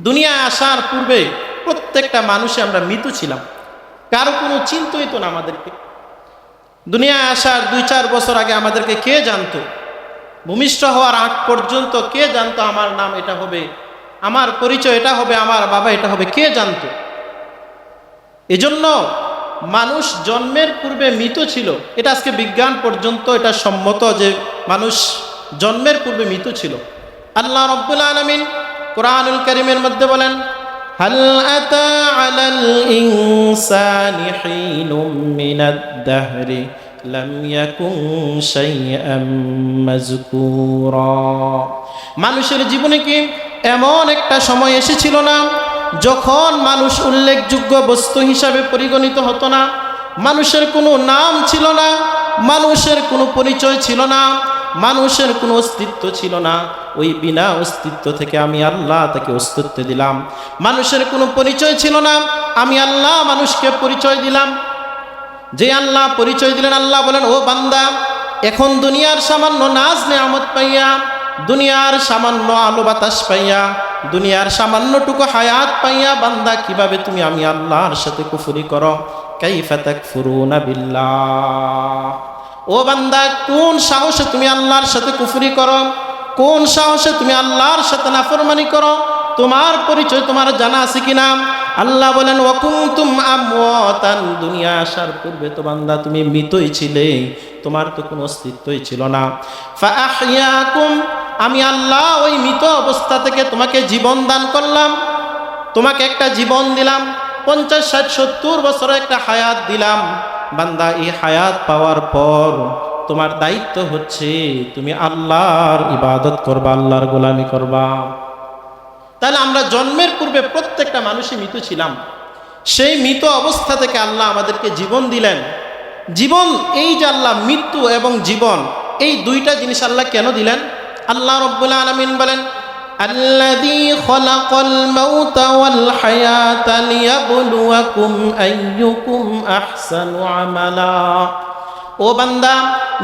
দুনিয়ায় আসার পূর্বে প্রত্যেকটা মানুষে আমরা মৃত ছিলাম, কারো কোনো চিন্তাই তো না আমাদেরকে। দুনিয়ায় আসার 2-4 বছর আগে আমাদেরকে কে জানতো? ভূমিষ্ঠ হওয়ার আগ পর্যন্ত কে জানতো আমার নাম এটা হবে, আমার পরিচয় এটা হবে, আমার বাবা এটা হবে, কে জানতো? এজন্য মানুষ জন্মের পূর্বে মৃত ছিল। এটা আজকে বিজ্ঞান পর্যন্ত এটা সম্মত যে মানুষ জন্মের পূর্বে মৃত ছিল। আল্লাহ রাব্বুল আলামিন কোরআনুল কারীমের মধ্যে বলেন, হাল আতা আলাল ইনসানি হিনুম মিনাদ দাহরি লাম ইয়াকুন শাইআম মাযকুরা। মানুষের জীবনে কি এমন একটা সময় এসেছিল না যখন মানুষ উল্লেখযোগ্য বস্তু হিসাবে পরিগণিত হতো না? মানুষের কোনো নাম ছিল না, মানুষের কোনো পরিচয় ছিল না, মানুষের কোনো অস্তিত্ব ছিল না। ওই বিনা অস্তিত্ব থেকে আমি আল্লাহ তাকে অস্তিত্ব দিলাম। মানুষের কোনো পরিচয় ছিল না, আমি আল্লাহ মানুষকে পরিচয় দিলাম। যে আল্লাহ পরিচয় দিলেন, আল্লাহ বলেন, ও বান্দা, এখন দুনিয়ার সামান্য নাজ নেয়ামত পাইয়া, দুনিয়ার সামান্য আলো বাতাস পাইয়া, দুনিয়ার সামান্যটুকু হায়াত পাইয়া বান্দা কিভাবে তুমি আমি আল্লাহর সাথে কুফরি করো? কাইফা তাকফুরুনা বিল্লাহ। ও বান্দা, কোন সাহসে তুমি আল্লাহর সাথে কুফরি করো? কোন সাহসে তুমি আল্লাহর সাথে নাফরমানি করো? তোমার পরিচয় তোমার জানা আছে কিনা? আল্লাহ বলেন, ওয়াকুনতুম আমওয়াতান, দুনিয়া আসার পূর্বে তো বান্দা তুমি মৃতই ছিলে, তোমার তো কোনো অস্তিত্বই ছিল না। ফাআহইয়াকুম, আমি আল্লাহ ওই মৃত অবস্থা থেকে তোমাকে জীবন দান করলাম, তোমাকে একটা জীবন দিলাম, 50, 60, 70 বছর একটা হায়াত দিলাম। বান্দা, এই হায়াত পাওয়ার পর তোমার দায়িত্ব হচ্ছে তুমি আল্লাহর ইবাদত করবা, আল্লাহর গোলামি করবা। তাহলে আমরা জন্মের পূর্বে প্রত্যেকটা মানুষই মৃত ছিলাম। সেই মৃত অবস্থা থেকে আল্লাহ আমাদেরকে জীবন দিলেন। জীবন, এই যে আল্লাহ মৃত্যু এবং জীবন, এই দুইটা জিনিস আল্লাহ কেন দিলেন? আল্লাহ রাব্বুল আলামিন বলেন, আল্লাযী খালাকাল মাউতা ওয়াল হায়াতা লিয়াবলুয়াকুম আইয়ুকুম আহসানু আমালা। ও বান্দা,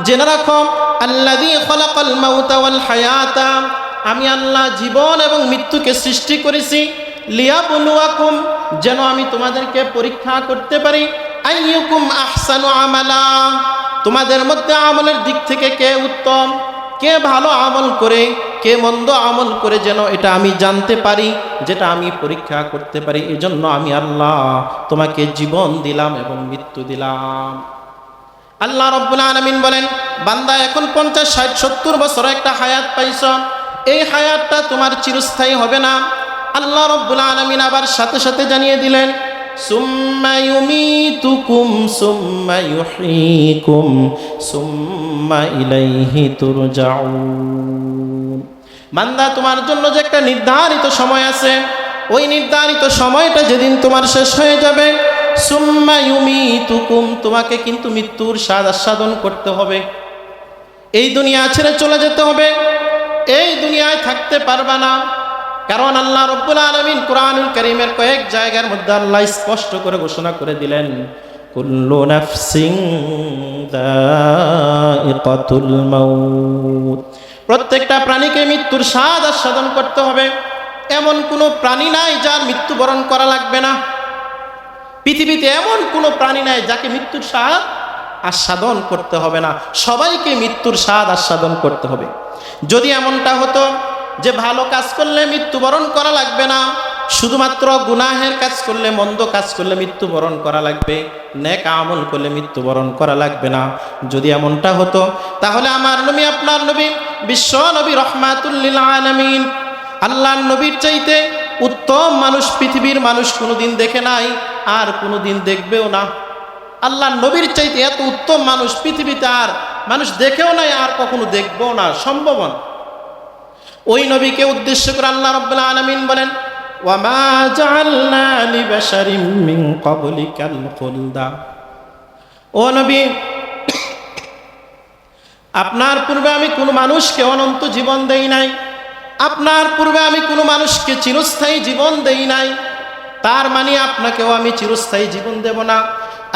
জেনে রাখো, আল্লাযী খালাকাল মাউতা ওয়াল হায়াতা, আমি আল্লাহ জীবন এবং মৃত্যুকে সৃষ্টি করেছি, লিয়াবলুয়াকুম, যেন আমি তোমাদেরকে পরীক্ষা করতে পারি, আইয়ুকুম আহসানু আমালা, তোমাদের মধ্যে আমলের দিক থেকে কে উত্তম, কে ভালো আমল করে, কে মন্দ আমল করে, যেন এটা আমি জানতে পারি, যেটা আমি পরীক্ষা করতে পারি। এজন্য আমি আল্লাহ তোমাকে জীবন দিলাম এবং মৃত্যু দিলাম। আল্লাহ রাব্বুল আলামিন বলেন, বান্দা, এখন 50, 60, 70 বছর একটা হায়াত পাইছ, এই হায়াতটা তোমার চিরস্থায়ী হবে না। আল্লাহ রাব্বুল আলামিন আবার সাথে সাথে জানিয়ে দিলেন, সুম্মা ইউমিতুকুম সুম্মা ইউহয়িকুম সুম্মা ইলাইহি তুরজাউন। বান্দা, তোমার জন্য যে একটা নির্ধারিত সময় আছে, ওই নির্ধারিত সময়টা যেদিন তোমার শেষ হয়ে যাবে, সুম্মা ইউমিতুকুম, তোমাকে কিন্তু মৃত্যুর স্বাদ আস্বাদন করতে হবে। এই দুনিয়া ছেড়ে চলে যেতে হবে, এই দুনিয়ায় থাকতে পারবা না। কারণ আল্লাহ রাব্বুল আলামিন কোরআনুল কারীমের কয়েক জায়গার মধ্যে আল্লাহ স্পষ্ট করে ঘোষণা করে দিলেন, কুল্লু নাফসিন যায়িকাতুল মাউত, প্রত্যেকটা প্রাণীকে মৃত্যুর স্বাদ আস্বাদন করতে হবে। এমন কোনো প্রাণী নাই যার মৃত্যুবরণ করা লাগবে না। পৃথিবীতে এমন কোনো প্রাণী নাই যাকে মৃত্যুর স্বাদ আস্বাদন করতে হবে না। সবাইকে মৃত্যুর স্বাদ আস্বাদন করতে হবে। যদি এমনটা হতো যে ভালো কাজ করলে মৃত্যুবরণ করা লাগবে না, শুধুমাত্র গুনাহের কাজ করলে, মন্দ কাজ করলে মৃত্যুবরণ করা লাগবে, নেক আমল করলে মৃত্যুবরণ করা লাগবে না, যদি এমনটা হতো, তাহলে আমার নবী, আপনার নবী, বিশ্ব নবী রহমাতুল লিল আলামিন, আল্লাহর নবীর চাইতে উত্তম মানুষ পৃথিবীর মানুষ কোনোদিন দেখে নাই, আর কোনোদিন দেখবেও না। আল্লাহর নবীর চাইতে এত উত্তম মানুষ পৃথিবীতে আর মানুষ দেখেও নাই, আর কখনো দেখবেও না, সম্ভব না। ওই নবীকে উদ্দেশ্য করে আল্লাহ রাব্বুল আলামিন বলেন, ওয়ামা জাআলনা লিবাশারিম মিন ক্বাবলিকাল খুলদা। ও নবী, আপনার পূর্বে আমি কোনো মানুষকে অনন্ত জীবন দেই নাই, আপনার পূর্বে আমি কোনো মানুষকে চিরস্থায়ী জীবন দেই নাই, তার মানে আপনাকেও আমি চিরস্থায়ী জীবন দেব না।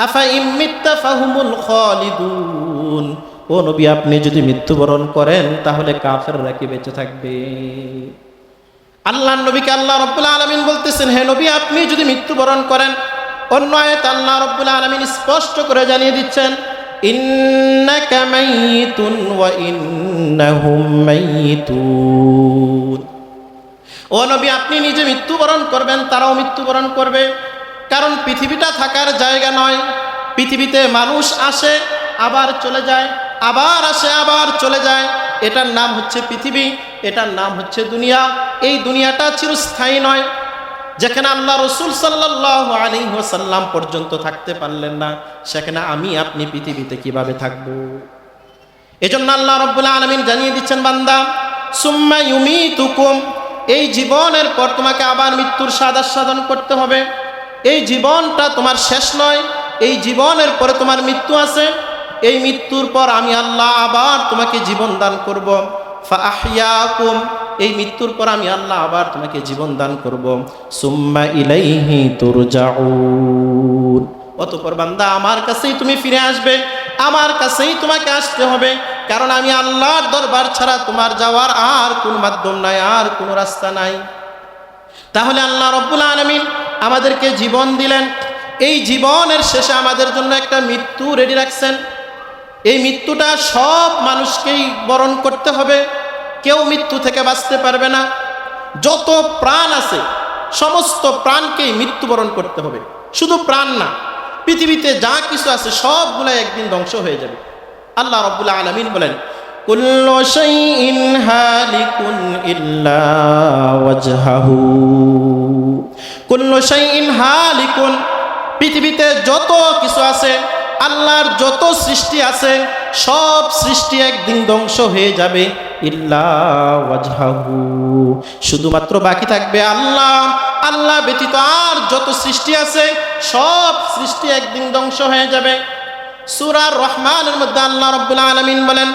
আফা ইম্মিত্তা ফাহুমুল খালিদুন। ও নবী, আপনি যদি মৃত্যুবরণ করেন তাহলে কাফেররা কি বেঁচে থাকবে? আল্লাহর নবীকে আল্লাহ রাব্বুল আলামিন বলতেছেন, হে নবী, আপনি যদি মৃত্যুবরণ করেন, অন্য আয়াতে আল্লাহ রাব্বুল আলামিন স্পষ্ট করে জানিয়ে দিচ্ছেন, ইন্নাকা মাইয়িতুন ওয়া ইন্নাহুম মাইয়িতুন। ও নবী, আপনি নিজে মৃত্যুবরণ করবেন, তারাও মৃত্যুবরণ করবে। কারণ পৃথিবীটা থাকার জায়গা নয়। পৃথিবীতে মানুষ আসে আবার চলে যায়, আবার আসে আবার চলে যায়। এটার নাম হচ্ছে পৃথিবী, এটার নাম হচ্ছে দুনিয়া। এই দুনিয়াটা চিরস্থায়ী নয়। যেখানে আল্লাহ রসুল সাল্লাল্লাহু আলাইহি ওয়াসাল্লাম পর্যন্ত থাকতে পারলেন না, সেখানে আমি আপনি পৃথিবীতে কিভাবে থাকবো? এজন্য আল্লাহ রাব্বুল আলামিন জানিয়ে দিচ্ছেন, বান্দা, সুম্মা ইউমিতুকুম, এই জীবনের পর তোমাকে আবার মৃত্যুর স্বাদ আস্বাদন করতে হবে। এই জীবনটা তোমার শেষ নয়, এই জীবনের পরে তোমার মৃত্যু আছে। এই মৃত্যুর পর আমি আল্লাহ আবার তোমাকে জীবন দান করব। ফাআহইয়াকুম, এই মৃত্যুর পর আমি আল্লাহ আবার তোমাকে জীবন দান করব। সুম্মা ইলাইহি তুরজাউন, অতঃপর বান্দা আমার কাছেই তুমি ফিরে আসবে, আমার কাছেই তোমাকে আসতে হবে। কারণ আমি আল্লাহর দরবার ছাড়া তোমার যাওয়ার আর কোনো মাধ্যম নাই, আর কোনো রাস্তা নাই। তাহলে আল্লাহ রাব্বুল আলামিন আমাদেরকে জীবন দিলেন, এই জীবনের শেষে আমাদের জন্য একটা মৃত্যু রেডি রাখছেন। এই মৃত্যুটা সব মানুষকেই বরণ করতে হবে, কেউ মৃত্যু থেকে বাঁচতে পারবে না। যত প্রাণ আছে সমস্ত প্রাণকেই মৃত্যুবরণ করতে হবে। শুধু প্রাণ না, পৃথিবীতে যা কিছু আছে সবগুলো একদিন ধ্বংস হয়ে যাবে। আল্লাহ রাব্বুল আলামিন বলেন, কুল্লু শাইইন হালিকুন ইল্লা ওয়াজহাহু, কুল্লু শাইইন হালিকুন, পৃথিবীতে যত কিছু আছে, আল্লাহর যত সৃষ্টি আছে, সব সৃষ্টি একদিন ধ্বংস হয়ে যাবে। ইল্লা ওয়াজহাহু, শুধুমাত্র বাকি থাকবে আল্লাহ। আল্লাহ ব্যতীত আর যত সৃষ্টি আছে সব সৃষ্টি একদিন ধ্বংস হয়ে যাবে। সূরা রহমানের মধ্যে আল্লাহ রাব্বুল আলামিন বলেন,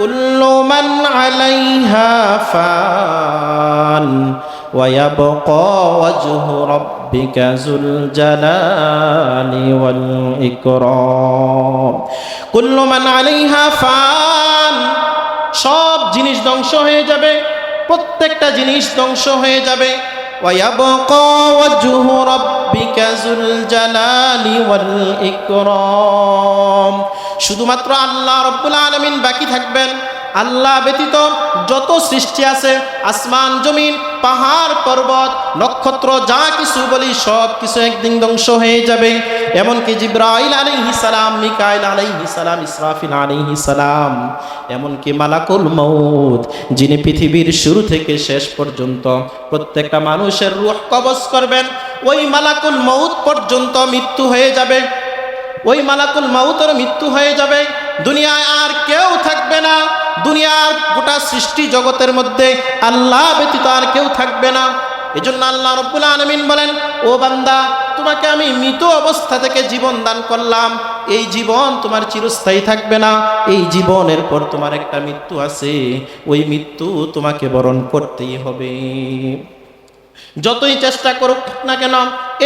কুল্লু মান আলাইহা ফান ওয়া ইয়াবকা ওয়াজহু রাব্বিকা যুল জালালি ওয়াল ইকরাম। কুল্লু মান আলাইহা ফান, সব জিনিস ধ্বংস হয়ে যাবে, প্রত্যেকটা জিনিস ধ্বংস হয়ে যাবে। ওয়া ইয়াবকা ওয়াজহু রাব্বিকা যুল জালালি ওয়াল ইকরাম, শুধুমাত্র আল্লাহ রাব্বুল আলামিন বাকি থাকবেন। আল্লাহ ব্যতীত যত সৃষ্টি আছে, আসমান জমিন, পাহাড় পর্বত, নক্ষত্র, যা কিছু বলি সব কিছু একদিন ধ্বংস হয়ে যাবে। এমনকি জিবরাইল আলাইহিস সালাম, মিকাইল আলাইহিস সালাম, ইসরাফিল আলাইহিস সালাম, এমনকি মালাকুল মউত, যিনি পৃথিবীর শুরু থেকে শেষ পর্যন্ত প্রত্যেকটা মানুষের রূহ কবজ করবেন, ওই মালাকুল মউত পর্যন্ত মৃত্যু হয়ে যাবে। ওই মালাকুল মউতের মৃত্যু হয়ে যাবে। দুনিয়ায় আর কেউ থাকবে না। দুনিয়ার গোটা সৃষ্টি জগতের মধ্যে আল্লাহ ব্যতীত আর কেউ থাকবে না। এজন্য আল্লাহ রাব্বুল আলামিন বলেন, ও বান্দা, তোমাকে আমি মৃত অবস্থা থেকে জীবন দান করলাম। এই জীবন তোমার চিরস্থায়ী থাকবে না। এই জীবনের পর তোমার একটা মৃত্যু আছে, ওই মৃত্যু তোমাকে বরণ করতেই হবে। যতই চেষ্টা করুক না কেন,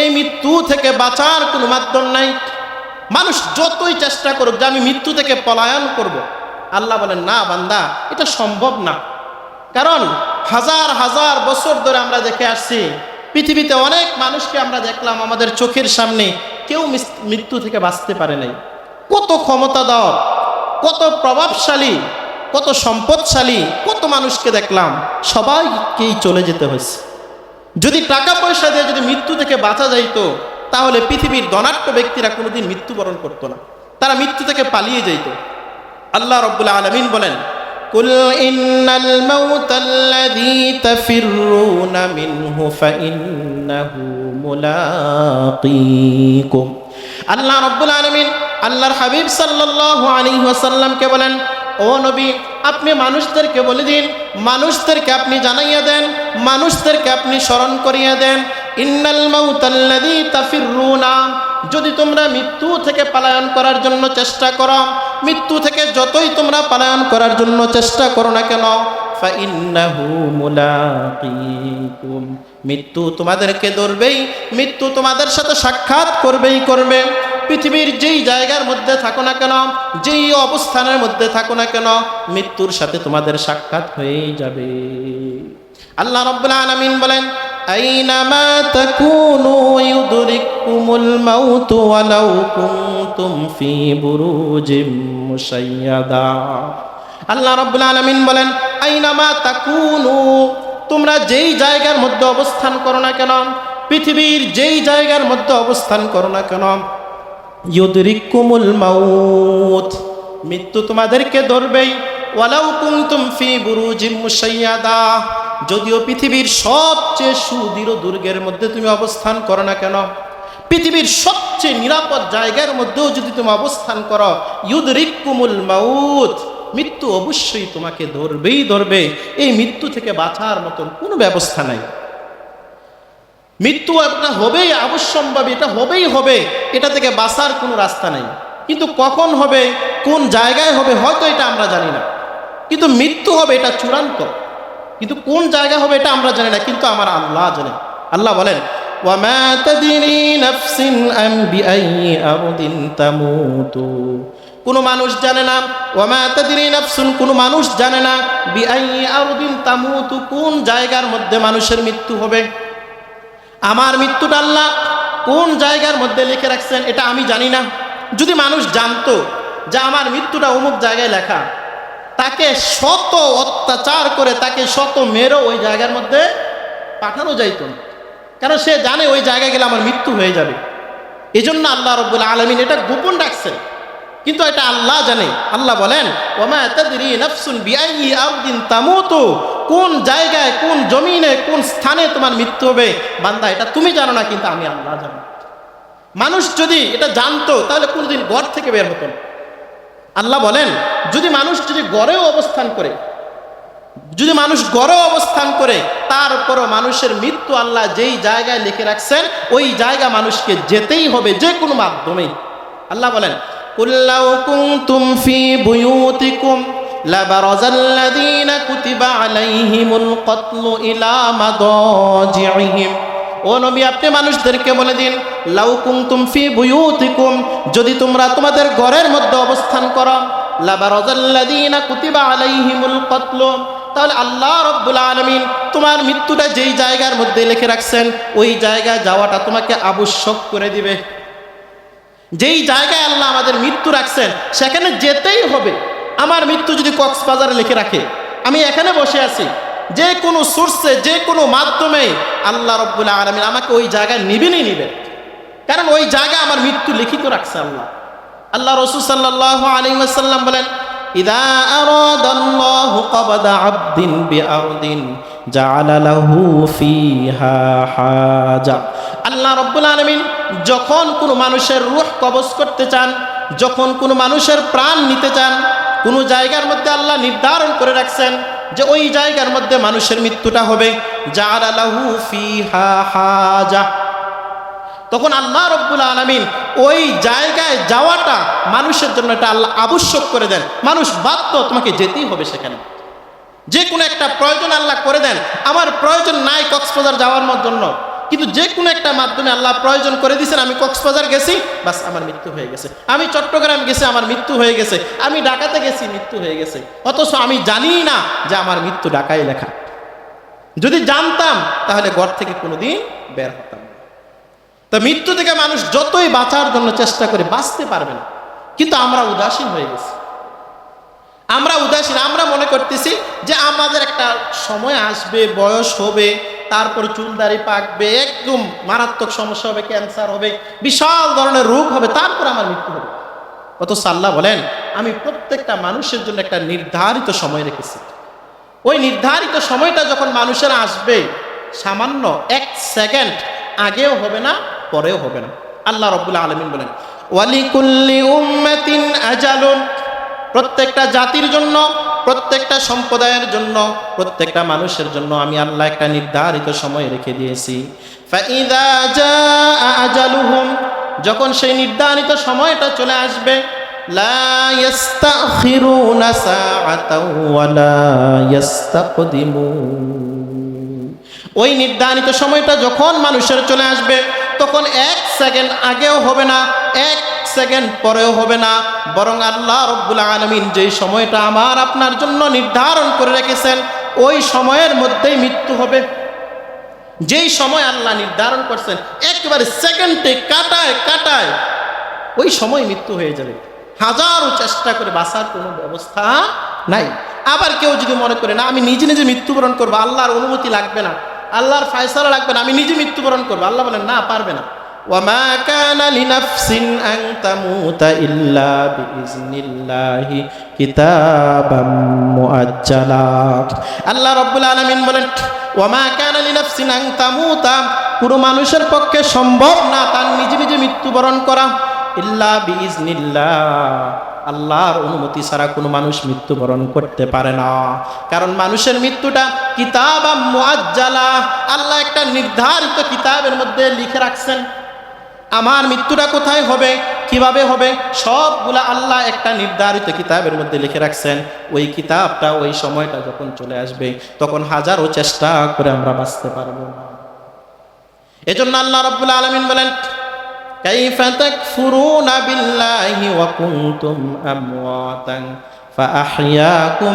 এই মৃত্যু থেকে বাঁচার কোনো মাধ্যম নাই। মানুষ যতই চেষ্টা করুক যে আমি মৃত্যু থেকে পলায়ন করব, আল্লাহ বলেন, না বান্দা, এটা সম্ভব না। কারণ হাজার হাজার বছর ধরে আমরা দেখে আসছি, পৃথিবীতে অনেক মানুষকে আমরা দেখলাম আমাদের চোখের সামনে, কেউ মৃত্যু থেকে বাঁচতে পারে নাই। কত ক্ষমতাধর, কত প্রভাবশালী, কত সম্পদশালী, কত মানুষকে দেখলাম, সবাইকেই চলে যেতে হয়েছে। যদি টাকা পয়সা দিয়ে যদি মৃত্যু থেকে বাঁচা যাইতো, তাহলে পৃথিবীর ধনাঢ্য ব্যক্তিরা কোনোদিন মৃত্যুবরণ করতো না, তারা মৃত্যু থেকে পালিয়ে যাইত। আল্লাহ রাব্বুল আলামিন বলেন, কুল ইন্নাল মাউতাল্লাযী তাফিররুনা মিনহু ফাইন্নাহু মুলাকীকুম। আল্লাহ রাব্বুল আলামিন আল্লাহর হাবিব সাল্লাল্লাহু আলাইহি ওয়াসাল্লামকে বলেন, ও নবী, আপনি মানুষদেরকে বলে দিন, মানুষদেরকে আপনি জানাইয়া দেন, মানুষদেরকে আপনি স্মরণ করিয়ে দেন, ইন্নাল মাউতাল্লাযী তাফিররুনা, যদি তোমরা মৃত্যু থেকে পলায়ন করার জন্য চেষ্টা করো, মৃত্যু থেকে যতই তোমরা পলায়ন করার জন্য চেষ্টা করো না কেন, ফাইন্নাহু মুলাকীকুম, মৃত্যু তোমাদেরকে ধরবেই, মৃত্যু তোমাদের সাথে সাক্ষাৎ করবেই করবে। পৃথিবীর যেই জায়গার মধ্যে থাকো না কেন, যেই অবস্থানের মধ্যে থাকো না কেন, মৃত্যুর সাথে তোমাদের সাক্ষাৎ হয়েই যাবে। আল্লাহ রাব্বুল আলামিন বলেন, আইনামা তাকুনু ইউদরিকুমুল মাউতু ওয়ালাউ কুনতুম ফি বুরুজিম মুশাইয়াদা। আল্লাহ রাব্বুল আলামিন বলেন, আইনামা তাকুনু, তোমরা যেই জায়গার মধ্যে অবস্থান করো না কেন, পৃথিবীর যেই জায়গার মধ্যে অবস্থান করো না কেন, ইউদরিকুমুল মাউত, মৃত্যু তোমাদেরকে ধরবেই। ওয়ালাউ কুনতুম ফি বুরুজিম মুশাইয়াদা, যদিও পৃথিবীর সবচেয়ে সুদৃঢ় দুর্গের মধ্যে তুমি অবস্থান করো না কেন, পৃথিবীর সবচেয়ে নিরাপদ জায়গার মধ্যেও যদি তুমি অবস্থান করো, ইউদরিকুমুল মাউত, মৃত্যু অবশ্যই তোমাকে ধরবেই ধরবে। এই মৃত্যু থেকে বাঁচার মতন কোনো ব্যবস্থা নাই। মৃত্যু একটা হবেই, অবশ্যম্ভাবী, এটা হবেই হবে, এটা থেকে বাঁচার কোনো রাস্তা নেই। কিন্তু কখন হবে, কোন জায়গায় হবে, হয়তো এটা আমরা জানি না, কিন্তু মৃত্যু হবে এটা চূড়ান্ত। কিন্তু কোন জায়গা হবে এটা আমরা জানি না, কিন্তু আমার আল্লাহ জানেন। আল্লাহ বলেন, ওয়ামা তাদরি নাফসিন আম বিআইয়ি আরদিন তামুতু, কোনো মানুষ জানে না, ওয়ামা তাদরি নাফসুন, কোনো মানুষ জানে না, বিআইয়ি আরদিন তামুতু, কোন জায়গার মধ্যে মানুষের মৃত্যু হবে। আমার মৃত্যুটা আল্লাহ কোন জায়গার মধ্যে লিখে রাখছেন এটা আমি জানি না। যদি মানুষ জানতো যে আমার মৃত্যুটা অমুক জায়গায় লেখা, তাকে শত অত্যাচার করে, তাকে শত মেরো ওই জায়গার মধ্যে পাঠানো যাইত না, কারণ সে জানে ওই জায়গায় গেলে আমার মৃত্যু হয়ে যাবে। এই জন্য আল্লাহ রাব্বুল আলামিন এটা গোপন রাখছেন, কিন্তু এটা আল্লাহ জানে। আল্লাহ বলেন, ওয়ামা তাদরি নাফসুন বিআইয়ি আরদিন তামুতু, কোন জায়গায়, কোন জমিনে, কোন স্থানে তোমার মৃত্যু হবে বান্দা, এটা তুমি জানো না, কিন্তু আমি আল্লাহ জানি। মানুষ যদি এটা জানতো তাহলে কোনোদিন ঘর থেকে বের হতো না। আল্লাহ বলেন, যদি মানুষ যদি গড়েও অবস্থান করে, যদি মানুষ গড়েও অবস্থান করে, তারপরও মানুষের মৃত্যু আল্লাহ যেই জায়গায় লিখে রাখছেন ওই জায়গা মানুষকে যেতেই হবে, যে কোনো মাধ্যমেই। আল্লাহ বলেন, কুল্লাউ কুনতুম ফি বুয়ুতিকুম লাবারাজাল্লাযীনা কুতিবা আলাইহিমুল কতলু ইলা মাদাজিহিম। ও নবী, আপনি মানুষদেরকে বলে দিন, লাউ কুনতুম ফি বুয়ুতিকুম, যদি তোমরা তোমাদের ঘরের মধ্যে অবস্থান করো, লাবারাজাল্লাযীনা কুতিবা আলাইহিমুল কতলু, তাহলে আল্লাহ রাব্বুল আলামিন তোমার মৃত্যুটা যেই জায়গার মধ্যে লিখে রাখছেন ওই জায়গায় যাওয়াটা তোমাকে আবশ্যক করে দিবে। যেই জায়গায় আল্লাহ আমাদের মৃত্যু রাখছেন সেখানে যেতেই হবে। আমার মৃত্যু যদি কক্সবাজারে লিখে রাখে, আমি এখানে বসে আছি, যে কোনো সোর্সে, যে কোনো মাধ্যমে আল্লাহ রাব্বুল আলামিন আমাকে ওই জায়গায় নিবেনই নিবেন, কারণ ওই জায়গায় আমার মৃত্যু লিখিত রাখছে আল্লাহ। আল্লাহ রাসূল সাল্লাল্লাহু আলাইহি ওয়াসাল্লাম বলেন, ইযা আরাদাল্লাহু কবদা আবদিন বিআরদিন জাআলা লাহু ফিহা হাজা। আল্লাহ রাব্বুল আলামিন যখন কোনো মানুষের রূহ কবজ করতে চান, যখন কোনো মানুষের প্রাণ নিতে চান, কোনো জায়গার মধ্যে আল্লাহ নির্ধারণ করে রাখছেন যে ওই জায়গার মধ্যে মানুষের মৃত্যুটা হবে, জাআলা লাহু ফিহা হাজা, তখন আল্লাহ রাব্বুল আলামিন ওই জায়গায় যাওয়াটা মানুষের জন্য এটা আল্লাহ আবশ্যক করে দেন। মানুষ বাধ্য, তোমাকে যেতেই হবে সেখানে। যে কোনো একটা প্রয়োজন আল্লাহ করে দেন। আমার প্রয়োজন নাই কক্সবাজার যাওয়ার জন্য, কিন্তু যে কোনো একটা মাধ্যমে আল্লাহ প্রয়োজন করে দিয়েছেন, আমি কক্সবাজার গেছি, বাস আমার মৃত্যু হয়ে গেছে। আমি চট্টগ্রাম গেছি, আমার মৃত্যু হয়ে গেছে। আমি ঢাকাতে গেছি, মৃত্যু হয়ে গেছে। অথচ আমি জানি না যে আমার মৃত্যু ঢাকায় লেখা। যদি জানতাম তাহলে ঘর থেকে কোনোদিন বের হতাম না। তো মৃত্যু থেকে মানুষ যতই বাঁচার জন্য চেষ্টা করে, বাঁচতে পারবে না। কিন্তু আমরা উদাসীন হয়ে গেছি, আমরা উদাসীন। আমরা মনে করতেছি যে আমাদের একটা সময় আসবে, বয়স হবে, তারপর চুলদাড়ি পাকবে, একদম মারাত্মক সমস্যা হবে, ক্যান্সার হবে, বিশাল ধরনের রোগ হবে, তারপর আমার মৃত্যু হবে। অথচ আল্লাহ বলেন, আমি প্রত্যেকটা মানুষের জন্য একটা নির্ধারিত সময় রেখেছি। ওই নির্ধারিত সময়টা যখন মানুষের আসবে, সামান্য 1 সেকেন্ড আগেও হবে না, পরেও হবে না। আল্লাহ রাব্বুল আলামিন বলেন, ওয়ালিকুল্লি উম্মাতিন আজালুন, প্রত্যেকটা জাতির জন্য, প্রত্যেকটা সম্প্রদায়ের জন্য, প্রত্যেকটা মানুষের জন্য আমি আল্লাহ একটা নির্ধারিত সময় রেখে দিয়েছি। ফাইযা জাআ আজালুহুম, যখন সেই নির্ধারিত সময়টা চলে আসবে, লা ইস্তাখিরুনা সাআতাও ওয়া লা ইস্তাকদিমুন, ওই নির্ধারিত সময়টা যখন মানুষের চলে আসবে, তখন 1 সেকেন্ড আগেও হবে না, 1 সেকেন্ড পরেও হবে না, বরং আল্লাহ রাব্বুল আলামিন যেই সময়টা আমার আপনার জন্য নির্ধারণ করে রেখেছেন ওই সময়ের মধ্যেই মৃত্যু হবে। যেই সময় আল্লাহ নির্ধারণ করছেন একেবারে সেকেন্ডে কাটায় কাটায় ওই সময় মৃত্যু হয়ে যাবে। হাজারো চেষ্টা করে বাঁচার কোনো ব্যবস্থা নাই। আবার কেউ যদি মনে করে না আমি নিজে নিজে মৃত্যুবরণ করবো, আল্লাহর অনুমতি লাগবে না, আল্লাহর ফায়সালা লাগবে না, আমি নিজে মৃত্যুবরণ করবো, আল্লাহ বলেন না, পারবে না। ওয়ামা কানা লিনাফসিন আন তামুতা ইল্লা বিইজনিল্লাহি কিতাবাম মুআজ্জালা। আল্লাহ রাব্বুল আলামিন বলেন ওয়ামা কানা লিনাফসিন আন তামুতা, পুরো মানুষের পক্ষে সম্ভব না তার নিজে নিজে মৃত্যুবরণ করা, ইল্লা বিইজনিল্লাহ, আল্লাহর অনুমতি ছাড়া কোনো মানুষ মৃত্যুবরণ করতে পারে না। কারণ মানুষের মৃত্যুটা কিতাবাম মুআজ্জালা, আল্লাহ একটা নির্ধারিত কিতাবের মধ্যে লিখে রাখছেন। আমার মৃত্যুটা কোথায় হবে, কিভাবে হবে, সবগুলা আল্লাহ একটা নির্ধারিত কিতাবের মধ্যে লিখে রাখছেন। ওই কিতাবটা ওই সময়টা যখন চলে আসবে তখন হাজারো চেষ্টা করে আমরা বাঁচতে পারবো না। এজন্য আল্লাহ রাব্বুল আলামিন বলেন কাইফা তাকফুরুনা বিল্লাহি ওয়া কুনতুম আমওয়াতান ফাআহইয়াকুম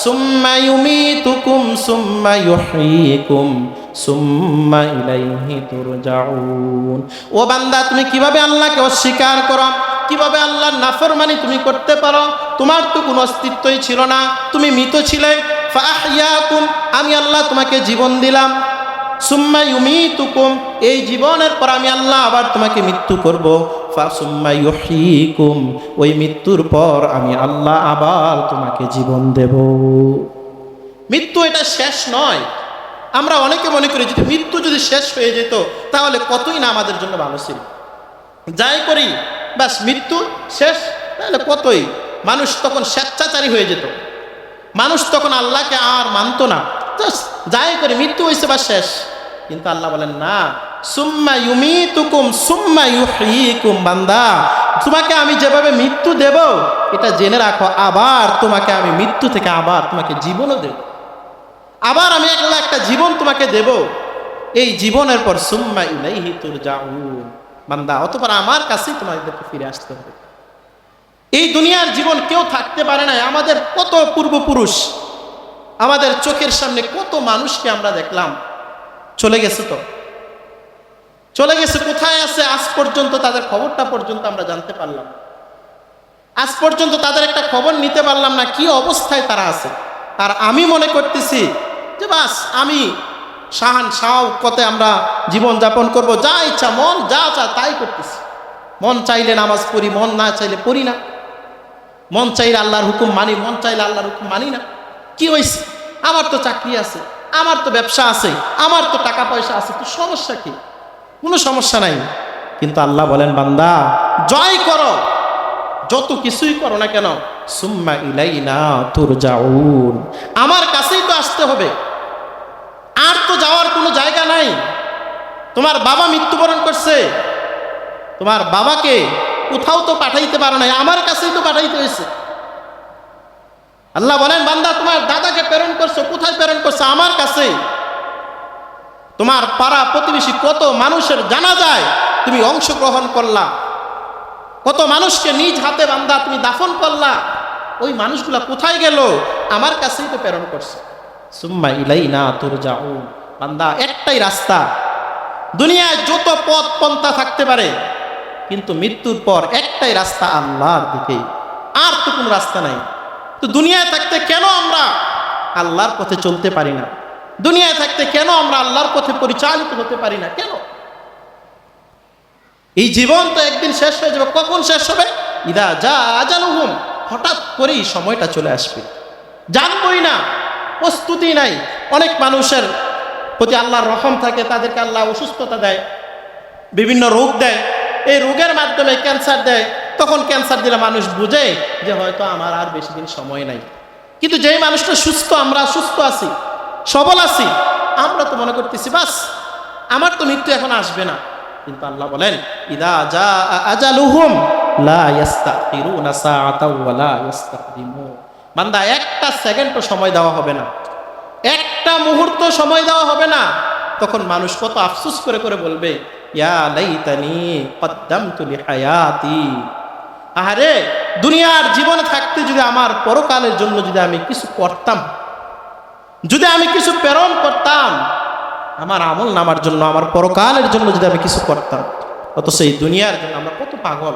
সুম্মা ইউমীতুকুম সুম্মা ইউহয়ীকুম সুম্মা ইলাইহি তুরজাউন। ও বান্দা, তুমি কিভাবে আল্লাহকে অস্বীকার করো, কিভাবে আল্লাহর নাফরমানি তুমি করতে পারো? তোমার তো কোনো অস্তিত্বই ছিল না, তুমি মৃত ছিলে। ফাআহইয়াকুম, আমি আল্লাহ তোমাকে জীবন দিলাম। সুম্মা ইউমীতুকুম, এই জীবনের পর আমি আল্লাহ আবার তোমাকে মৃত্যু করব। সুম্মা ইউহয়ীকুম, ওই মৃত্যুর পর আমি আল্লাহ আবার তোমাকে জীবন দেব। মৃত্যু এটা শেষ নয়। আমরা অনেকে মনে করি যদি মৃত্যু যদি শেষ হয়ে যেত তাহলে কতই না আমাদের জন্য ভালো ছিল। যাই করি ব্যাস মৃত্যু শেষ, তাহলে কতই। মানুষ তখন স্বেচ্ছাচারী হয়ে যেত, মানুষ তখন আল্লাহকে আর মানত না। যাই করি মৃত্যু হয়েছে বা শেষ। কিন্তু আল্লাহ বলেন না, সুম্মা ইউমীতুকুম সুম্মা ইউহয়ীকুম, বান্দা তোমাকে আমি যেভাবে মৃত্যু দেব এটা জেনে রাখো, আবার তোমাকে আমি মৃত্যু থেকে আবার তোমাকে জীবনও দেব, আবার আমি আল্লাহ একটা জীবন তোমাকে দেব। এই জীবনের পর সুম্মা ইলাইহি তুরজাউন, বান্দা অতঃপর আমার কাছেই তোমাদেরকে ফিরে আসতে হবে। এই দুনিয়ার জীবন কেউ থাকতে পারে না। আমাদের কত পূর্বপুরুষ, আমাদের চোখের সামনে কত মানুষকে আমরা দেখলাম চলে গেছে, তো চলে গেছে, কোথায় আছে আজ পর্যন্ত তাদের খবরটা পর্যন্ত আমরা জানতে পারলাম, আজ পর্যন্ত তাদের একটা খবর নিতে পারলাম না কি অবস্থায় তারা আছে। আর আমি মনে করতেছি যে বাস আমি শাহান শাওকতে আমরা জীবন যাপন করব, যা ইচ্ছা মন যা চা তাই করতেছি। মন চাইলে নামাজ পড়ি, মন না চাইলে পড়ি না, মন চাইলে আল্লাহর হুকুম মানি, মন চাইলে আল্লাহর হুকুম মানি না। কি হয়েছে? আমার তো চাকরি আছে, আমার তো ব্যবসা আছে, আমার তো টাকা পয়সা আছে, তো সমস্যা কি? কোনো সমস্যা নাই। কিন্তু আল্লাহ বলেন বান্দা জয় করো, যত কিছুই করো না কেন, সুম্মা ইলাইনা তুরজাউন, আমার কাছেই তো আসতে হবে, আর তো যাওয়ার কোনো জায়গা নাই। তোমার বাবা মৃত্যুবরণ করছে, তোমার বাবাকে কোথাও তো পাঠাইতে পারো নাই, আমার কাছেই তো পাঠাইতে হয়েছে। আল্লাহ বলেন বান্দা তোমার দাদাকে প্রেরণ করছো, কোথায় প্রেরণ করছো? আমার কাছে। তোমার পাড়া প্রতিবেশী কত মানুষের জানাজায় তুমি অংশগ্রহণ করলা, কত মানুষকে নিজ হাতে বান্দা তুমি দাফন করলা, ওই মানুষগুলা কোথায় গেল? আমার কাছেই তো প্রেরণ করছে। সুম্মা ইলাইনা তুরজাউন, বান্দা একটাই রাস্তা, দুনিয়ায় যত পথ পন্থা থাকতে পারে কিন্তু মৃত্যুর পর একটাই রাস্তা, আল্লাহর দিকেই, আর তো কোনো রাস্তা নাই। তো দুনিয়ায় থাকতে কেন আমরা আল্লাহর পথে চলতে পারি না? দুনিয়ায় থাকতে কেন আমরা আল্লাহর পথে পরিচালিত হতে পারি না? কেন? এই জীবন তো একদিন শেষ হয়ে যাবে। কখন শেষ হবে? ইদা যা আজালুহুম, হঠাৎ করেই সময়টা চলে আসবে, জানবই না, প্রস্তুতি নাই। অনেক মানুষের প্রতি আল্লাহর রহম থাকে, তাদেরকে আল্লাহ অসুস্থতা দেয়, বিভিন্ন রোগ দেয়, এই রোগের মাধ্যমে ক্যান্সার দেয়। তখন ক্যান্সার দিলে মানুষ বুঝে যে হয়তো আমার আর বেশি দিন সময় নাই। কিন্তু যেই মানুষটা সুস্থ, আমরা সুস্থ আছি, সবল আছি, আমরা তো মনে করতেছি বাস আমার তো মৃত্যু এখন আসবে না। কিন্তু আল্লাহ বলেন ইদা যা আজালুহুম লা ইস্তাখিরুনা সাআতাও ওয়া লা ইস্তাকদিমুন, বান্দা একটা সেকেন্ডও সময় দেওয়া হবে না, একটা মুহূর্ত সময় দেওয়া হবে না। তখন মানুষ কত আফসোস করে করে বলবে ইয়া লাইতানি কদ্দামতু লিহায়াতি, আরে দুনিয়ার জীবনে থাকতে যদি আমার পরকালের জন্য যদি আমি কিছু করতাম, যদি আমি কিছু প্রেরণ করতাম আমার আমল নামার জন্য, আমার পরকালের জন্য যদি আমি কিছু করতাম, অথচ এই দুনিয়ার জন্য আমরা কত পাগল,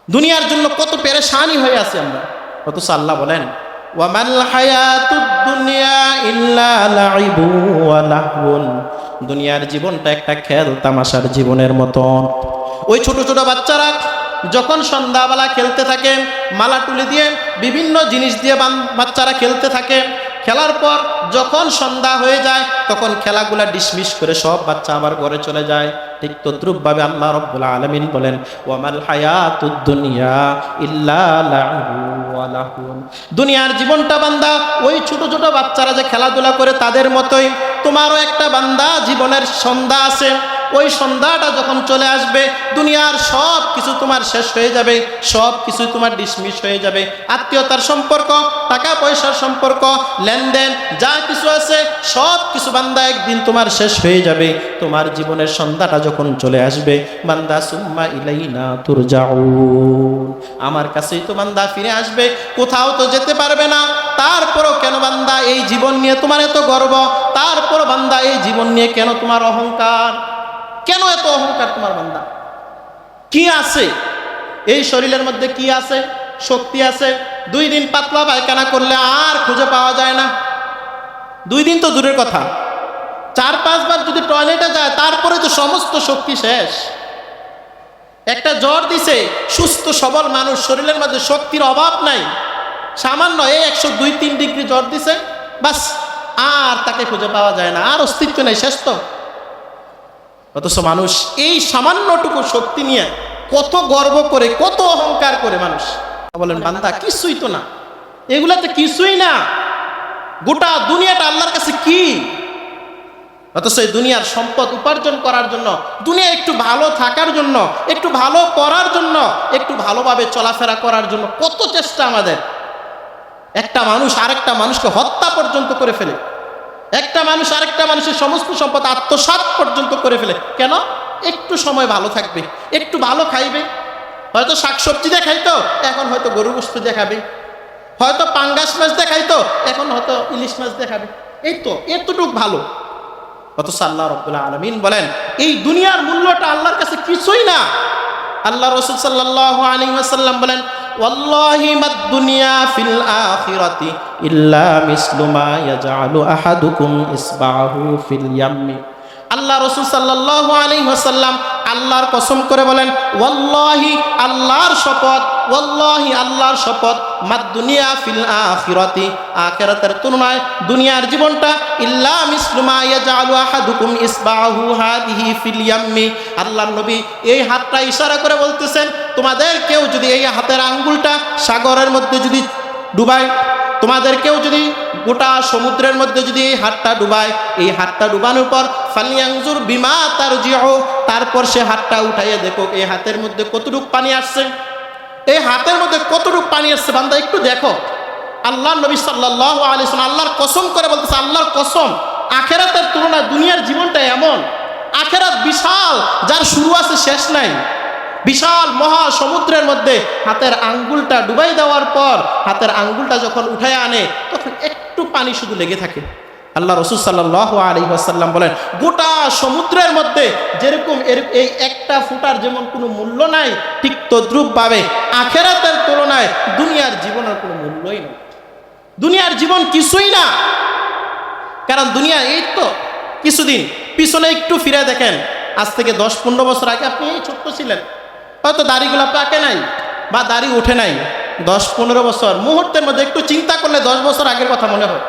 দুনিয়ার জন্য কত পেরেশানি হয়ে আছে আমরা। অথচ আল্লাহ বলেন ওয়ামাল হায়াতুদ দুনিয়া ইল্লা লাইবু ওয়া লাহবুন, দুনিয়ার জীবনটা একটা খেল তামাশার জীবনের মতন। ওই ছোট ছোট বাচ্চারা যখন সন্ধ্যাবেলা খেলতে থাকে, মালা তুলে দিয়ে বিভিন্ন জিনিস দিয়ে বাচ্চারা খেলতে থাকে, খেলার পর যখন সন্ধ্যা হয়ে যায় তখন খেলাগুলা ডিসমিস করে সব বাচ্চা আবার ঘরে চলে যায়। ঠিক তদ্রূপভাবে আল্লাহ রাব্বুল আলামিন বলেন ওয়ামাল হায়াতুদ দুনিয়া ইল্লা লাহু ওয়া লাহবুন, দুনিয়ার জীবনটা বান্দা ওই ছোট ছোট বাচ্চারা যে খেলাধুলা করে তাদের মতোই। তোমারও একটা বান্দা জীবনের সন্ধ্যা আছে, ওই সন্ধ্যাটা যখন চলে আসবে দুনিয়ার সব কিছু তোমার শেষ হয়ে যাবে, সব কিছু তোমার ডিসমিস হয়ে যাবে। আত্মীয়তার সম্পর্ক, টাকা পয়সার সম্পর্ক, লেনদেন যা কিছু আছে সব কিছু বান্দা একদিন তোমার শেষ হয়ে যাবে। তোমার জীবনের সন্ধ্যাটা যখন চলে আসবে বান্দা সুম্মা ইলাইনা তুরজাউন, আমার কাছেই তো বান্দা ফিরে আসবে, কোথাও তো যেতে পারবে না। তারপরও কেন বান্দা এই জীবন নিয়ে তোমার এত গর্ব? তারপর বান্দা এই জীবন নিয়ে কেন তোমার অহংকার? কেন এত অহংকার তোমার বান্দা? কি আছে এই শরীরের মধ্যে? কি আছে? শক্তি আছে। 2 দিন পাতলা পায়খানা করলে আর খুঁজে পাওয়া যায় না। 2 দিন তো দূরের কথা, 4-5 বার যদি টয়লেটে যায় তারপরে তো সমস্ত শক্তি শেষ। একটা জ্বর দিছে, সুস্থ সবল মানুষ, শরীরের মধ্যে শক্তির অভাব নাই, সামান্য এই 102-3 ডিগ্রি জ্বর দিছে, বাস আর তাকে খুঁজে পাওয়া যায় না, আর অস্তিত্ব নেই, শেষ তো। অথচ মানুষ এই সামান্যটুকু শক্তি নিয়ে কত গর্ব করে, কত অহংকার করে মানুষ। বলেন বান্দা কিছুই তো না, এগুলা তো কিছুই না, গোটা দুনিয়াটা আল্লাহর কাছে কি? অথচ এই দুনিয়ার সম্পদ উপার্জন করার জন্য, দুনিয়া একটু ভালো থাকার জন্য, একটু ভালো করার জন্য, একটু ভালোভাবে চলাফেরা করার জন্য কত চেষ্টা আমাদের। একটা মানুষ আরেকটা মানুষকে হত্যা পর্যন্ত করে ফেলে, একটা মানুষ আরেকটা মানুষের সমস্ত সম্পদ আত্মসাৎ পর্যন্ত করে ফেলে। কেন? একটু সময় ভালো থাকবে, একটু ভালো খাইবে, হয়তো শাকসবজি দিয়ে খাইতো, এখন হয়তো গরুর গোশত দিয়ে খাবে, হয়তো পাঙ্গাস মাছ দিয়ে খাইতো, এখন হয়তো ইলিশ মাছ দিয়ে খাবে। এই তো এতটুক ভালো। অথচ আল্লাহ রাব্বুল আলামিন বলেন এই দুনিয়ার মূল্যটা আল্লাহর কাছে কিছুই না। আল্লাহ রাসূল সাল্লাল্লাহু আলাইহি ওয়াসাল্লাম বলেন ওয়াল্লাহি মাদ দুনিয়া ফিল আখিরাতি ইল্লা মিসলু মা ইয়াজআলু আহাদুকুম ইসবাহু ফিল ইয়াম্মি। আল্লাহ রাসূল সাল্লাল্লাহু আলাইহি ওয়াসাল্লাম আল্লাহর কসম করে বলেন ওয়াল্লাহি, আল্লাহর শপথ, ওয়াল্লাহি আল্লাহর শপথ, মাদ দুনিয়া ফিল আখিরাতি, আখিরাতের তুলনায় দুনিয়ার জীবনটা ইল্লা মিসলু মা ইয়াজআলু আহাদুকুম ইসবাহু হাদিহি ফিল ইয়াম্মি। আল্লাহর নবী এই হাতটা ইশারা করে বলতেছেন তোমাদের কেউ যদি এই হাতের আঙ্গুলটা সাগরের মধ্যে যদি ডুবায়, তোমাদের কেউ যদি গোটা সমুদ্রের মধ্যে যদি এই হাতটা ডুবায়, এই হাতটা ডুবানোর পর ফালিয়ানজুর বিমা তারজিউ, তারপর সে হাতটা উঠাইয়া দেখো এই হাতের মধ্যে কতটুকু পানি আসছে, এই হাতের মধ্যে কতটুকু পানি আসছে বান্দা একটু দেখো। আল্লাহর নবী সাল্লাল্লাহু আলাইহি ওয়াসাল্লাম আল্লাহর কসম করে বলতেছে, আল্লাহর কসম আখিরাতের তুলনায় দুনিয়ার জীবনটা এমন, আখিরাত বিশাল, যার শুরু আছে শেষ নাই। বিশাল মহা সমুদ্রের মধ্যে হাতের আঙ্গুলটা ডুবাই দেওয়ার পর হাতের আঙ্গুলটা যখন উঠায় আনে তখন একটু পানি শুধু লেগে থাকে। আল্লাহ রাসূল সাল্লাল্লাহু আলাইহি ওয়াসাল্লাম বলেন গোটা সমুদ্রের মধ্যে যেরকম এই একটা ফুটার যেমন কোনো মূল্য নাই, ঠিক তদ্রূপভাবে আখিরাতের তুলনায় দুনিয়ার জীবনের কোনো মূল্যই নেই। দুনিয়ার জীবন কিছুই না। কারণ দুনিয়া এই তো কিছুদিন পিছনে একটু ফিরে দেখেন, আজ থেকে 10-15 বছর আগে আপনি এই ছোট্ট ছিলেন, হয়তো দাড়িগুলো পাকে নাই বা দাড়ি ওঠে নাই। 10-15 বছর মুহূর্তের মধ্যে একটু চিন্তা করলে 10 বছর আগের কথা মনে হয়,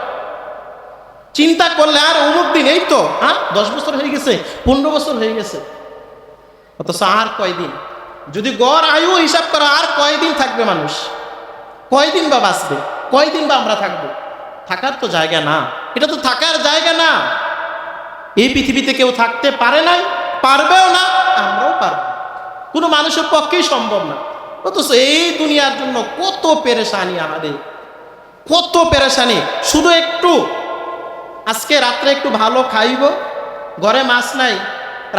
চিন্তা করলে আর অমুক দিন এই তো 10 বছর হয়ে গেছে, 15 বছর হয়ে গেছে। অথচ আর কয়দিন, যদি গড় আয়ু হিসাব করা আর কয়দিন থাকবে মানুষ, কয়দিন বা বাঁচবে, কয়দিন বা আমরা থাকবো? থাকার তো জায়গা না, এটা তো থাকার জায়গা না। এই পৃথিবীতে কেউ থাকতে পারে নাই, পারবেও না, আমরাও পারব, কোনো মানুষের পক্ষেই সম্ভব না। অথচ এই দুনিয়ার জন্য কত পেরেশানি আমাদের, কত পেরেশানি। শুধু একটু আজকে রাত্রে একটু ভালো খাইব, ঘরে মাছ নাই,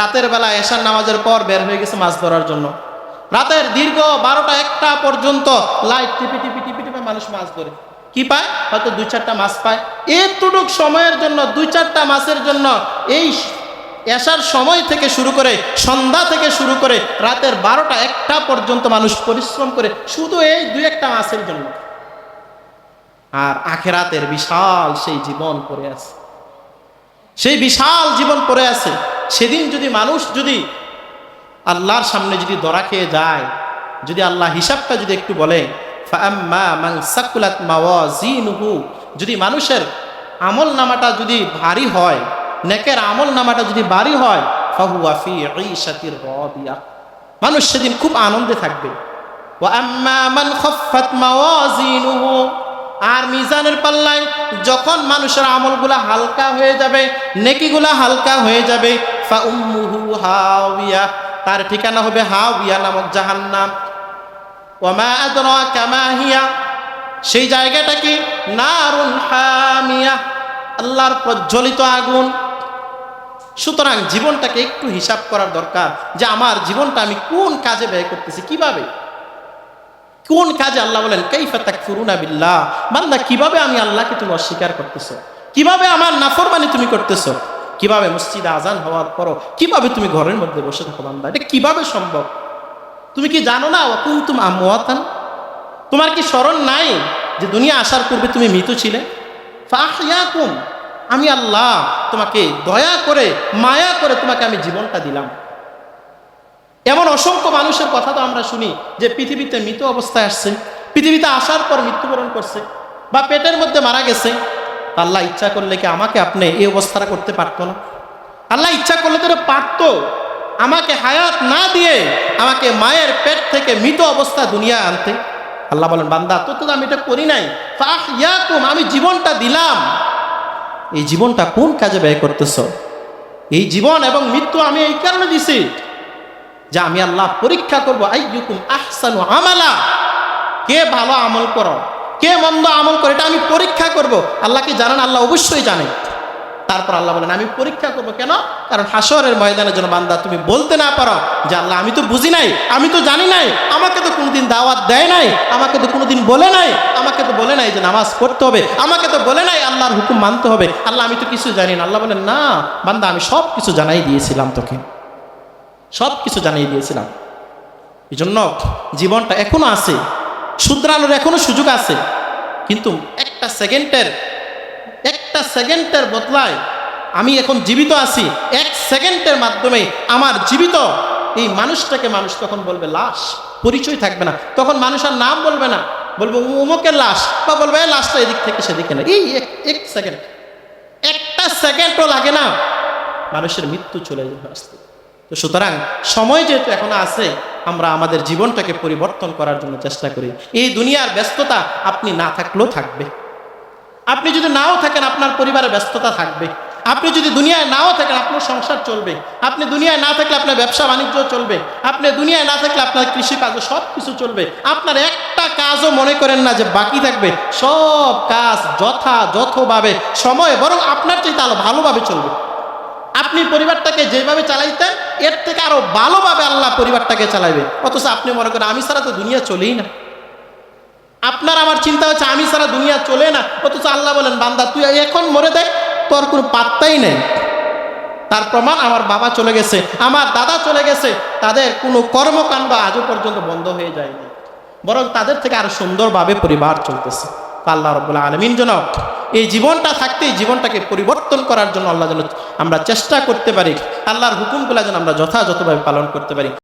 রাতের বেলা এশার নামাজের পর বের হয়ে গেছে মাছ ধরার জন্য, রাতের দীর্ঘ 12টা 1টা পর্যন্ত লাইট টিপি টিপি টিপি টিপি মানুষ মাছ ধরে। কি পায়? হয়তো 2-4টা মাছ পায়। এতটুক সময়ের জন্য 2-4টা মাছের জন্য এই এশার সময় থেকে শুরু করে, সন্ধ্যা থেকে শুরু করে রাতের 12টা-1টা পর্যন্ত মানুষ পরিশ্রম করে শুধু এই 2-1টা মাছের জন্য। আর আখেরাতের বিশাল সেই জীবন পড়ে আছে, সেই বিশাল জীবন পড়ে আছে। সেদিন যদি মানুষ যদি আল্লাহর সামনে যদি ধরা খেয়ে যায়, যদি আল্লাহ হিসাবটা যদি একটু বলে, ফাআম্মা মান সাকুলাত মাওয়াজিনুহু, যদি মানুষের আমল নামাটা যদি ভারী হয়, নেকের আমল নামাটা যদি ভারী হয়, ফাহুয়া ফি ঈশাতির রাদিয়া, মানুষ সেদিন খুব আনন্দে থাকবে। ওয়া আম্মা মান খাফফাত মাওয়াজিনুহু, আর মিজানের পাল্লায় যখন মানুষের আমলগুলা হালকা হয়ে যাবে, নেকিগুলা হালকা হয়ে যাবে, ফা উম্মুহু হাওিয়া, তার ঠিকানা হবে হাওিয়া নামক জাহান্নাম। ওয়া মা আদরাকা মা হিয়া, সেই জায়গাটা কি? নারুন হামিয়া, আল্লাহর প্রজ্বলিত আগুন। সুতরাং জীবনটাকে একটু হিসাব করার দরকার যে আমার জীবনটা আমি কোন কাজে ব্যয় করতেছি, কিভাবে, কোন কাজে। আল্লাহ বলেন কাইফা তাকফুরুনা বিল্লাহ, বান্দা কিভাবে আমি আল্লাহকে তুমি অস্বীকার করতেছো, কিভাবে আমার নাফরমানি তুমি করতেছো, কিভাবে মসজিদে আজান হওয়ার পরও কিভাবে তুমি ঘরের মধ্যে বসে থাকো বান্দা, এটা কিভাবে সম্ভব? তুমি কি জানো না ওয়া কুনতুম আমওয়াতান, তোমার কি স্মরণ নাই যে দুনিয়া আসার পূর্বে তুমি মৃত ছিলে? ফাহইয়াকুম, আমি আল্লাহ তোমাকে দয়া করে মায়া করে তোমাকে আমি জীবনটা দিলাম। এমন অসংখ্য মানুষের কথা তো আমরা শুনি যে পৃথিবীতে মৃত অবস্থায় আসছে, পৃথিবীতে আসার পর মৃত্যুবরণ করছে, বা পেটের মধ্যে মারা গেছে। আল্লাহ ইচ্ছা করলে কি আমাকে আপনি এই অবস্থাটা করতে পারতো না? আল্লাহ ইচ্ছা করলে তো পারতো, আমাকে হায়াত না দিয়ে আমাকে মায়ের পেট থেকে মৃত অবস্থা দুনিয়া আনতে। আল্লাহ বলেন বান্দা তো আমি এটা করি নাই, ফাহইয়াকুম, আমি জীবনটা দিলাম। এই জীবনটা কোন কাজে ব্যয় করতেছ? এই জীবন এবং মৃত্যু আমি এই কারণে দিছি যে আমি আল্লাহ পরীক্ষা করবো, আইয়ুকুম আহসানু আমালা, কে ভালো আমল করো, কে মন্দ আমল করে, এটা আমি পরীক্ষা করব। আল্লাহ কি জানেন? আল্লাহ অবশ্যই জানে। তারপর আল্লাহ বলেন আমি পরীক্ষা করব কেন? কারণ হাসরের ময়দানের জন্য বান্দা তুমি বলতে না পারো যে আল্লাহ আমি তো বুঝি নাই, আমি তো জানি নাই, আমাকে তো কোনোদিন দাওয়াত দেয় নাই, আমাকে তো কোনোদিন বলে নাই, আমাকে তো বলে নাই যে নামাজ পড়তে হবে, আমাকে তো বলে নাই আল্লাহর হুকুম মানতে হবে, আল্লাহ আমি তো কিছু জানি না। আল্লাহ বলেন না বান্দা, আমি সব কিছু জানাই দিয়েছিলাম, তোকে সব কিছু জানিয়ে দিয়েছিলাম। এই জন্য জীবনটা এখনো আছে, শুধরানোর এখনো সুযোগ আছে, কিন্তু একটা সেকেন্ডের বদলায় আমি এখন জীবিত আছি, 1 সেকেন্ডের মাধ্যমে আমার জীবিত এই মানুষটাকে মানুষ তখন বলবে লাশ, পরিচয় থাকবে না, তখন মানুষ আর নাম বলবে না, বলবো অমুকের লাশ, বা বলবে এই লাশটা এদিক থেকে সেদিকে না। এই 1 সেকেন্ড, একটা সেকেন্ডও লাগে না মানুষের মৃত্যু চলে আসতে। তো সুতরাং সময় যেহেতু এখনো আছে, আমরা আমাদের জীবনটাকে পরিবর্তন করার জন্য চেষ্টা করি। এই দুনিয়ার ব্যস্ততা আপনি না থাকলেও থাকবে, আপনি যদি নাও থাকেন আপনার পরিবারের ব্যস্ততা থাকবে, আপনি যদি দুনিয়ায় নাও থাকেন আপনার সংসার চলবে, আপনি দুনিয়ায় না থাকলে আপনার ব্যবসা বাণিজ্য চলবে, আপনি দুনিয়ায় না থাকলে আপনার কৃষিকাজও সব কিছু চলবে। আপনার একটা কাজও মনে করেন না যে বাকি থাকবে, সব কাজ যথাযথভাবে সময়ে বরং আপনার চাইতে আরো ভালোভাবে চলবে। আপনি পরিবারটাকে যেভাবে চালাইতেন এর থেকে আরো ভালোভাবে আল্লাহ পরিবারটাকে চালাইবে। অথচ আপনি মনে করেন আমি ছাড়া তো দুনিয়া চলেই না, আপনার আমার চিন্তা হচ্ছে আমি ছাড়া দুনিয়া চলে না, অথচ আল্লাহ বলেন বান্দা তুই এখন মরে দেখ, তোর কোনো পাত্তাই নেই। তার প্রমাণ আমার বাবা চলে গেছে, আমার দাদা চলে গেছে, তাদের কোনো কর্মকাণ্ড আজও পর্যন্ত বন্ধ হয়ে যায়নি, বরং তাদের থেকে আরো সুন্দরভাবে পরিবার চলতেছে। আল্লাহ রাব্বুল আলামিন যেন এই জীবনটা থাকতেই জীবনটাকে পরিবর্তন করার জন্য আল্লাহ যেন আমরা চেষ্টা করতে পারি, আল্লাহর হুকুমগুলো যেন আমরা যথাযথভাবে পালন করতে পারি।